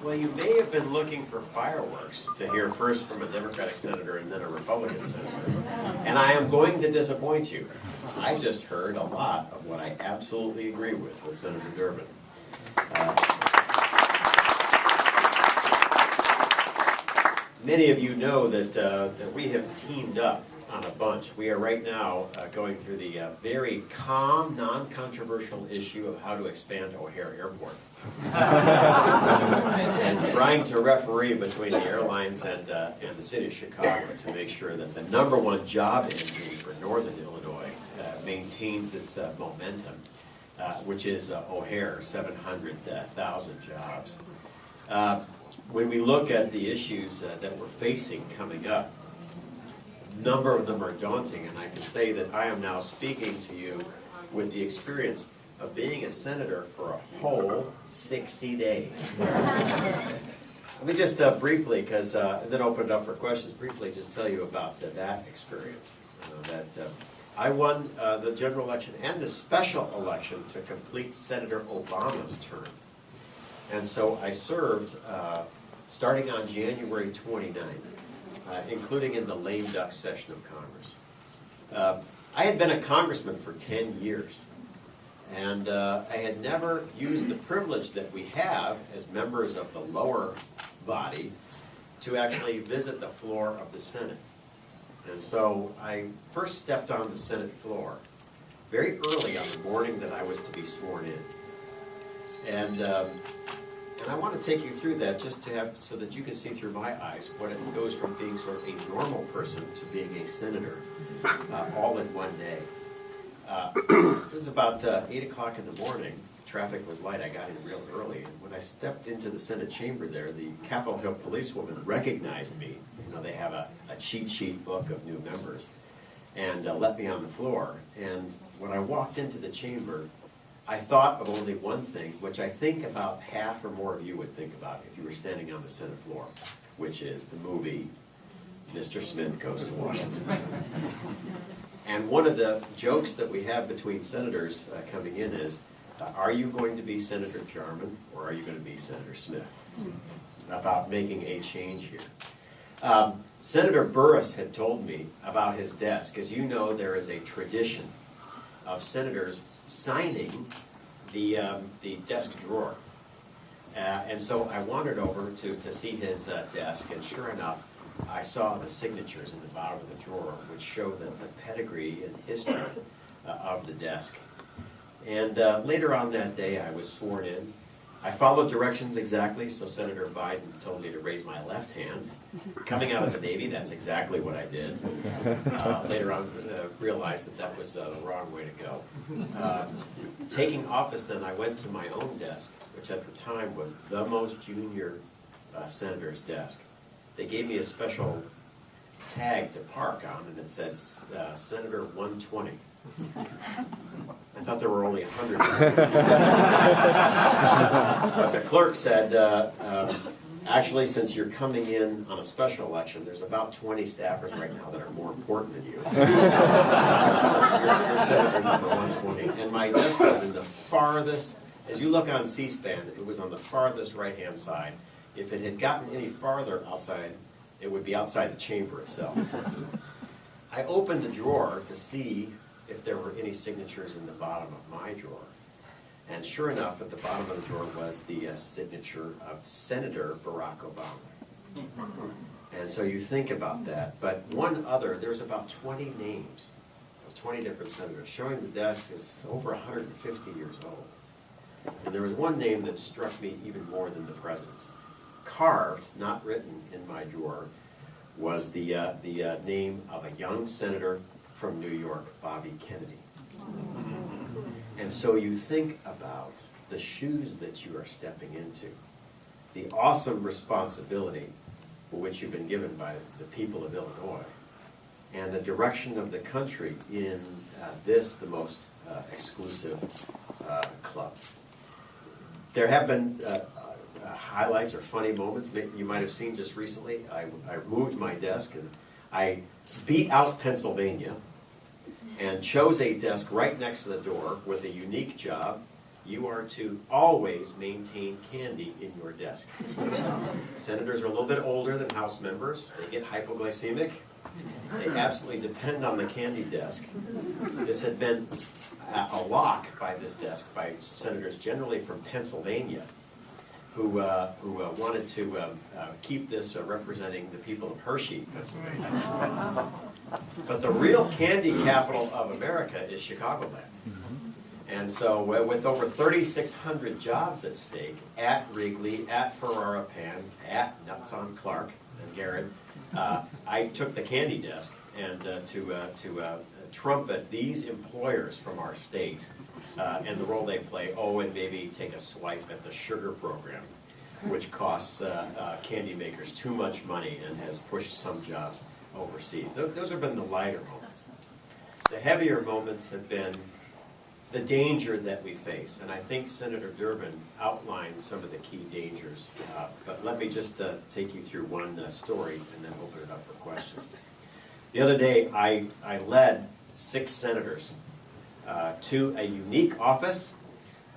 Well, you may have been looking for fireworks to hear first from a Democratic senator and then a Republican senator. And I am going to disappoint you. I just heard a lot of what I absolutely agree with Senator Durbin. Many of you know that we have teamed up on a bunch. We are right now going through the very calm, non-controversial issue of how to expand O'Hare Airport. and trying to referee between the airlines and the city of Chicago to make sure that the #1 job engine for Northern Illinois maintains its momentum, which is O'Hare, 700,000 jobs. When we look at the issues that we're facing coming up, a number of them are daunting, and I can say that I am now speaking to you with the experience of being a senator for a whole 60 days. Let me just briefly, because then open it up for questions, briefly just tell you about that experience. I won the general election and the special election to complete Senator Obama's term. And so I served starting on January 29th, including in the lame duck session of Congress. I had been a congressman for 10 years. And I had never used the privilege that we have as members of the lower body to actually visit the floor of the Senate. And so I first stepped on the Senate floor very early on the morning that I was to be sworn in. And I want to take you through that just to have, so that you can see through my eyes what it goes from being sort of a normal person to being a senator all in one day. It was about 8 o'clock in the morning. Traffic was light. I got in real early. And when I stepped into the Senate chamber there, the Capitol Hill policewoman recognized me. You know, they have a cheat sheet book of new members. And let me on the floor. And when I walked into the chamber, I thought of only one thing, which I think about half or more of you would think about if you were standing on the Senate floor, which is the movie Mr. Smith Goes to Washington. And one of the jokes that we have between senators coming in is, are you going to be Senator Jarman or are you going to be Senator Smith? About making a change here. Senator Burris had told me about his desk. As you know, there is a tradition of senators signing the desk drawer. And so I wandered over to see his desk, and sure enough, I saw the signatures in the bottom of the drawer, which show the pedigree and history of the desk. And later on that day, I was sworn in. I followed directions exactly, so Senator Biden told me to raise my left hand. Coming out of the Navy, that's exactly what I did. Later on, realized that was the wrong way to go. Taking office then, I went to my own desk, which at the time was the most junior senator's desk. They gave me a special tag to park on, and it said Senator 120. I thought there were only 100. But the clerk said, actually, since you're coming in on a special election, there's about 20 staffers right now that are more important than you. So you're Senator number 120. And my desk was in the farthest, as you look on C-SPAN, it was on the farthest right-hand side. If it had gotten any farther outside, it would be outside the chamber itself. I opened the drawer to see if there were any signatures in the bottom of my drawer. And sure enough, at the bottom of the drawer was the signature of Senator Barack Obama. And so you think about that. But one other, there's about 20 names of 20 different senators. Showing the desk is over 150 years old. And there was one name that struck me even more than the president's. Carved, not written in my drawer, was the name of a young senator from New York, Bobby Kennedy. And so you think about the shoes that you are stepping into, the awesome responsibility for which you've been given by the people of Illinois, and the direction of the country in the most exclusive club. There have been highlights or funny moments. You might have seen just recently, I moved my desk and I beat out Pennsylvania and chose a desk right next to the door with a unique job you are to always maintain candy in your desk. Senators are a little bit older than House members. They get hypoglycemic. They absolutely depend on the candy desk. This had been a lock by this desk by senators generally from Pennsylvania who wanted to keep this representing the people of Hershey, Pennsylvania. But the real candy capital of America is Chicagoland. And so with over 3,600 jobs at stake, at Wrigley, at Ferrara Pan, at Nuts on Clark and Garrett, I took the candy desk and to trumpet these employers from our state and the role they play. Oh, and maybe take a swipe at the sugar program, which costs candy makers too much money and has pushed some jobs overseas. Those have been the lighter moments. The heavier moments have been the danger that we face, and I think Senator Durbin outlined some of the key dangers, but let me just take you through one story and then open it up for questions. The other day, I led 6 senators to a unique office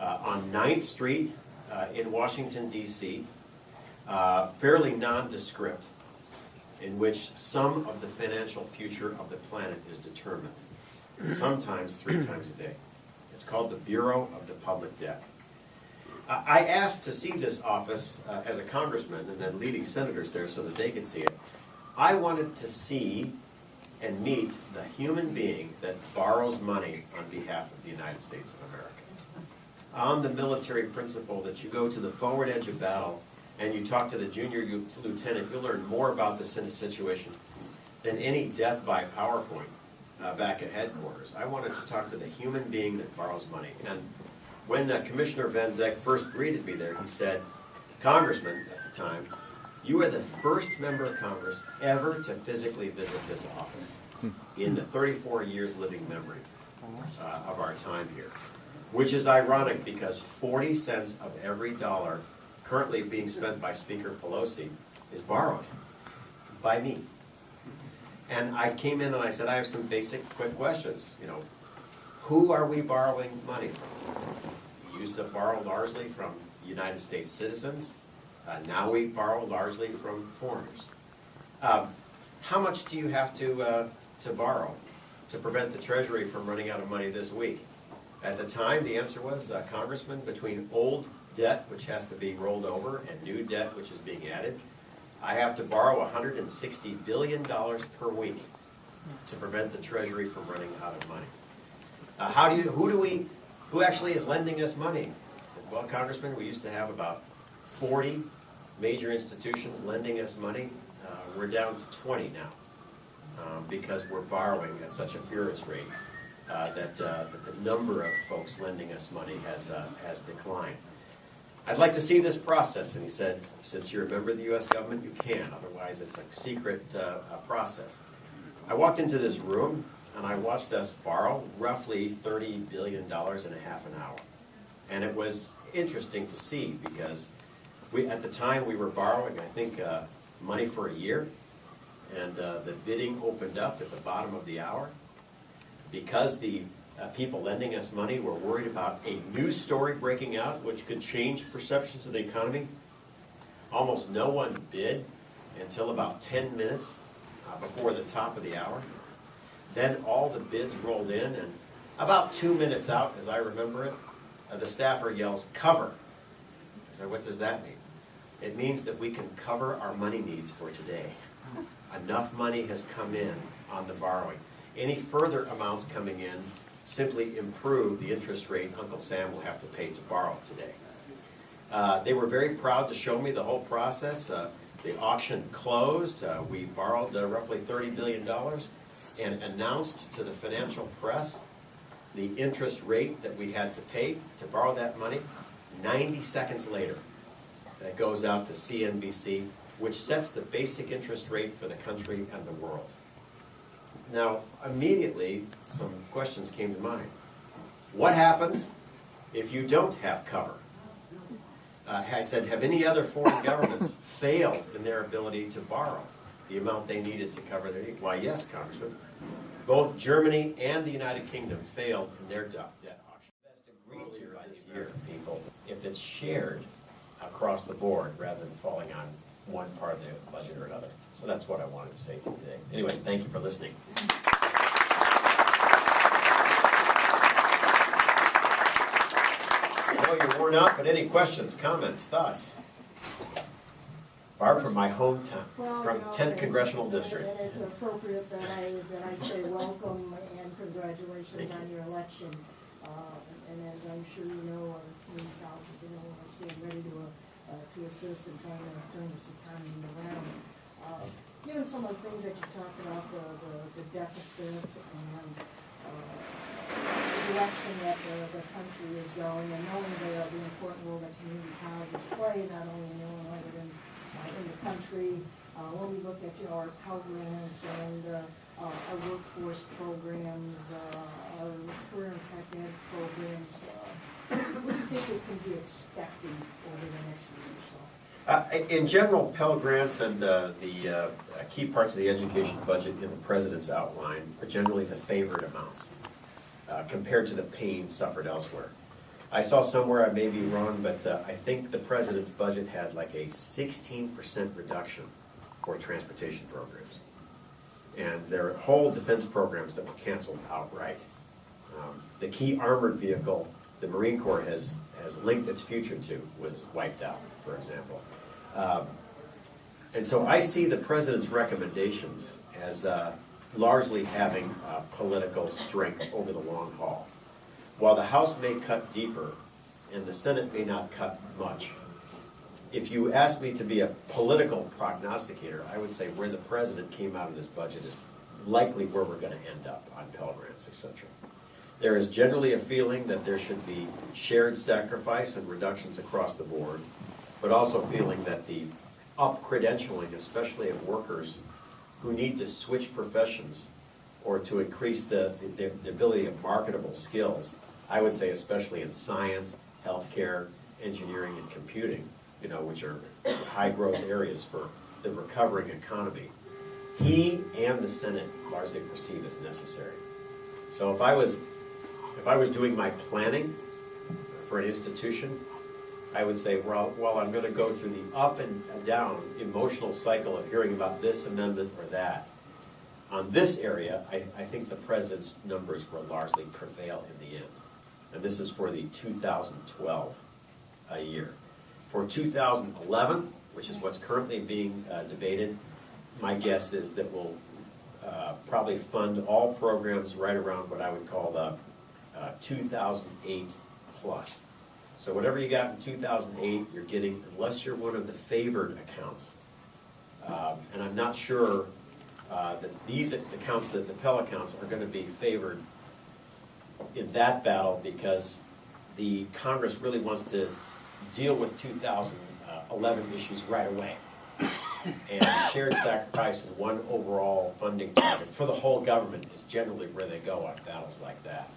on 9th Street in Washington, D.C., fairly nondescript, in which some of the financial future of the planet is determined, sometimes 3 times a day. It's called the Bureau of the Public Debt. I asked to see this office as a congressman and then leading senators there so that they could see it. I wanted to see and meet the human being that borrows money on behalf of the United States of America. On the military principle that you go to the forward edge of battle and you talk to the junior lieutenant, you'll learn more about the situation than any death by PowerPoint back at headquarters. I wanted to talk to the human being that borrows money. And when Commissioner Van Zeck first greeted me there, he said, "Congressman," at the time, "you are the first member of Congress ever to physically visit this office in the 34 years living memory of our time here." Which is ironic because 40 cents of every dollar currently being spent by Speaker Pelosi is borrowed by me. And I came in and I said, I have some basic quick questions. You know, who are we borrowing money from? We used to borrow largely from United States citizens. Now we borrow largely from foreigners. How much do you have to borrow to prevent the Treasury from running out of money this week? At the time, the answer was, Congressman, between old debt, which has to be rolled over, and new debt, which is being added, I have to borrow $160 billion per week to prevent the Treasury from running out of money. Who actually is lending us money? I said, well, Congressman, we used to have about 40 major institutions lending us money. We're down to 20 now because we're borrowing at such a furious rate that the number of folks lending us money has declined. I'd like to see this process. And he said, since you're a member of the U.S. government, you can. Otherwise, it's a secret process. I walked into this room, and I watched us borrow roughly $30 billion in a half an hour. And it was interesting to see because at the time we were borrowing, I think, money for a year. And the bidding opened up at the bottom of the hour. Because the people lending us money were worried about a news story breaking out which could change perceptions of the economy, almost no one bid until about 10 minutes before the top of the hour. Then all the bids rolled in, and about 2 minutes out, as I remember it, the staffer yells, "Cover." I said, what does that mean? It means that we can cover our money needs for today. Enough money has come in on the borrowing. Any further amounts coming in simply improve the interest rate Uncle Sam will have to pay to borrow today. They were very proud to show me the whole process. The auction closed. We borrowed roughly $30 billion and announced to the financial press the interest rate that we had to pay to borrow that money. 90 seconds later, that goes out to CNBC, which sets the basic interest rate for the country and the world. Now, immediately, some questions came to mind. What happens if you don't have cover? I said, have any other foreign governments failed in their ability to borrow the amount they needed to cover their needs? Why, yes, Congressman. Both Germany and the United Kingdom failed in their debt auction. That's agreed to this year. here, people, if it's shared across the board rather than falling on one part of the budget or another. So that's what I wanted to say today. Anyway, thank you for listening. I know you're worn out, but any questions, comments, thoughts? Barb from my hometown, from 10th Congressional District. And it's appropriate that I say welcome and congratulations on your election. And as I'm sure you know, our community colleges in Illinois stand ready to assist in trying to turn this economy around. Given some of the things that you talked about, the deficit and the direction that the country is going, and knowing the important role that community colleges play, not only in Illinois but in the country, when we look at our Pell Grants and our workforce programs, our career and tech ed programs, what do you think it can be expecting over the next year or so? In general, Pell Grants and the key parts of the education budget in the President's outline are generally the favored amounts compared to the pain suffered elsewhere. I saw somewhere, I may be wrong, but I think the President's budget had like a 16% reduction for transportation programs. And there are whole defense programs that were canceled outright. The key armored vehicle the Marine Corps has linked its future to was wiped out, for example. And so I see the President's recommendations as largely having political strength over the long haul. While the House may cut deeper and the Senate may not cut much, if you ask me to be a political prognosticator, I would say where the President came out of this budget is likely where we're going to end up on Pell Grants, etc. There is generally a feeling that there should be shared sacrifice and reductions across the board, but also feeling that the up-credentialing, especially of workers who need to switch professions or to increase the ability of marketable skills, I would say especially in science, healthcare, engineering, and computing, which are high-growth areas for the recovering economy, he and the Senate largely perceive as necessary. So if I was doing my planning for an institution, I would say, well, I'm going to go through the up and down emotional cycle of hearing about this amendment or that. On this area, I think the President's numbers will largely prevail in the end. And this is for the 2012 year. For 2011, which is what's currently being debated, my guess is that we'll probably fund all programs right around what I would call the 2008 plus. So whatever you got in 2008, you're getting, unless you're one of the favored accounts. And I'm not sure that these accounts, the Pell accounts, are going to be favored in that battle because the Congress really wants to deal with 2011 issues right away. And shared sacrifice and one overall funding target for the whole government is generally where they go on battles like that.